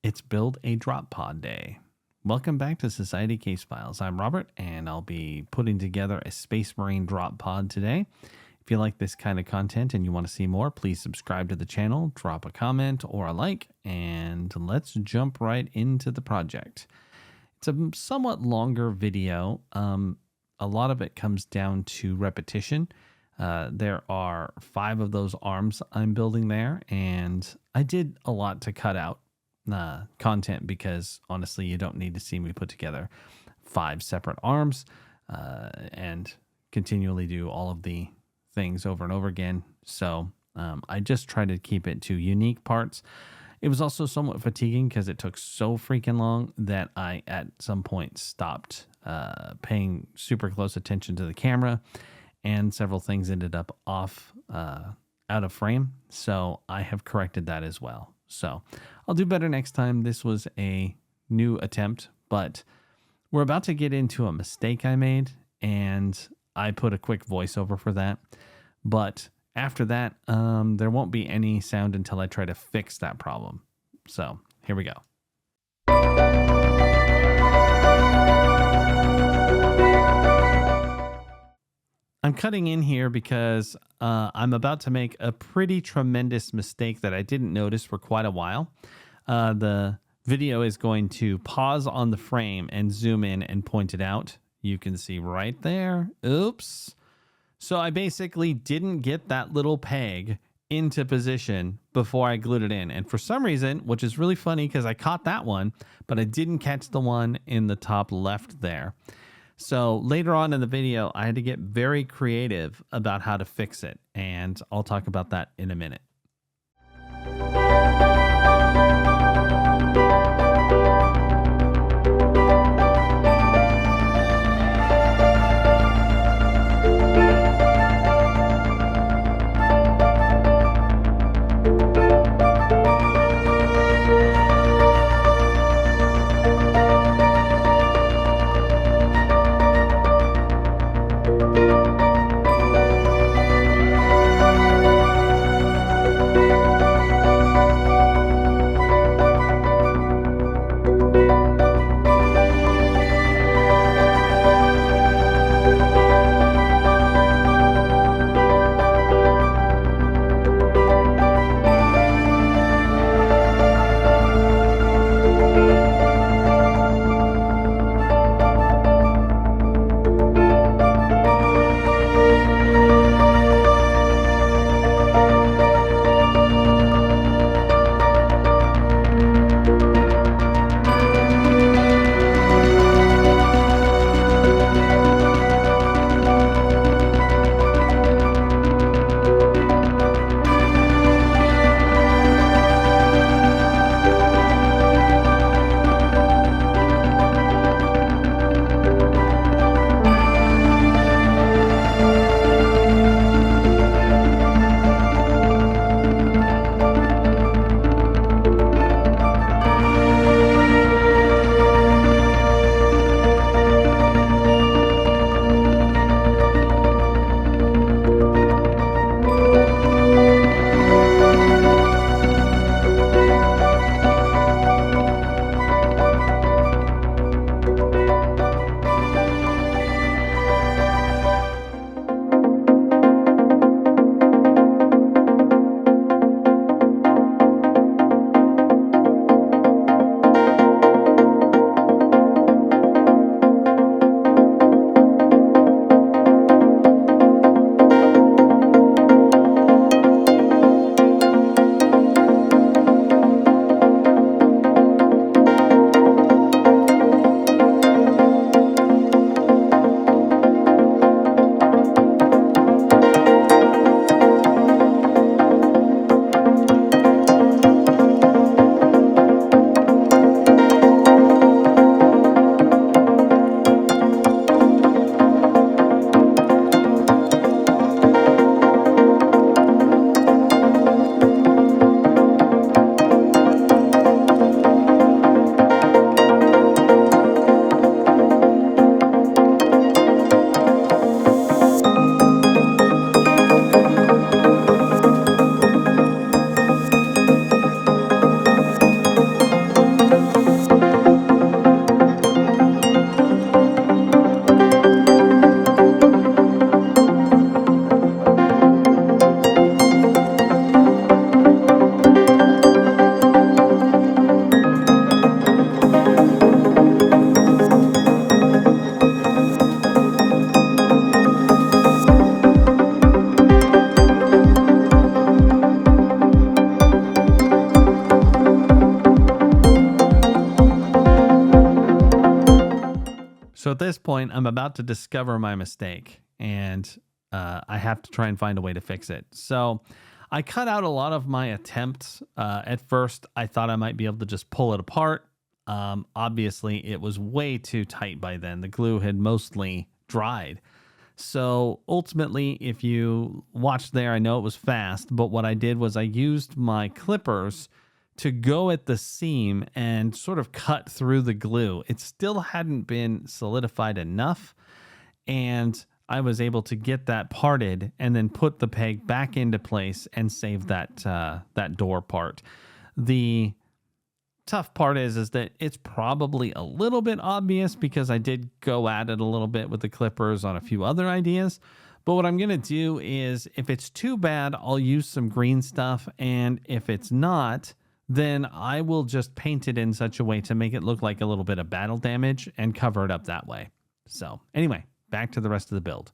It's Build a Drop Pod Day. Welcome back to Society Case Files. I'm Robert, and I'll be putting together a Space Marine drop pod today. If you like this kind of content and you want to see more, please subscribe to the channel, drop a comment or a like, and let's jump right into the project. It's a somewhat longer video. A lot of it comes down to repetition. There are 5 of those arms I'm building there, and I did a lot to cut out content because honestly, you don't need to see me put together 5 separate arms and continually do all of the things over and over again. So I just try to keep it to unique parts. It was also somewhat fatiguing because it took so freaking long that I at some point stopped paying super close attention to the camera, and several things ended up off out of frame. So I have corrected that as well. So I'll do better next time. This was a new attempt, but we're about to get into a mistake I made, and I put a quick voiceover for that. But after that, there won't be any sound until I try to fix that problem. So here we go. I'm cutting in here because I'm about to make a pretty tremendous mistake that I didn't notice for quite a while. The video is going to pause on the frame and zoom in and point it out. You can see right there. Oops. So I basically didn't get that little peg into position before I glued it in. And for some reason, which is really funny because I caught that one, but I didn't catch the one in the top left there. So later on in the video, I had to get very creative about how to fix it, and I'll talk about that in a minute. So at this point, I'm about to discover my mistake, and I have to try and find a way to fix it. So I cut out a lot of my attempts. At first, I thought I might be able to just pull it apart. Obviously, it was way too tight by then. The glue had mostly dried. So ultimately, if you watched there, I know it was fast, but what I did was I used my clippers to go at the seam and sort of cut through the glue. It still hadn't been solidified enough, and I was able to get that parted and then put the peg back into place and save that door part. The tough part is that it's probably a little bit obvious because I did go at it a little bit with the clippers on a few other ideas. But what I'm going to do is, if it's too bad, I'll use some green stuff. And if it's not, then I will just paint it in such a way to make it look like a little bit of battle damage and cover it up that way. So anyway, back to the rest of the build.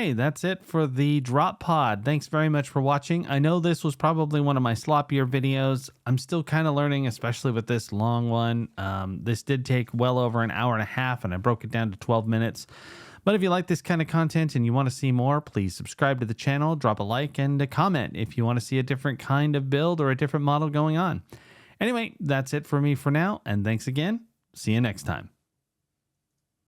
Okay, that's it for the drop pod. Thanks very much for watching. I know this was probably one of my sloppier videos. I'm still kind of learning, especially with this long one. This did take well over an hour and a half, and I broke it down to 12 minutes. But if you like this kind of content and you want to see more, please subscribe to the channel, drop a like, and a comment if you want to see a different kind of build or a different model going on. Anyway, that's it for me for now, and thanks again. See you next time.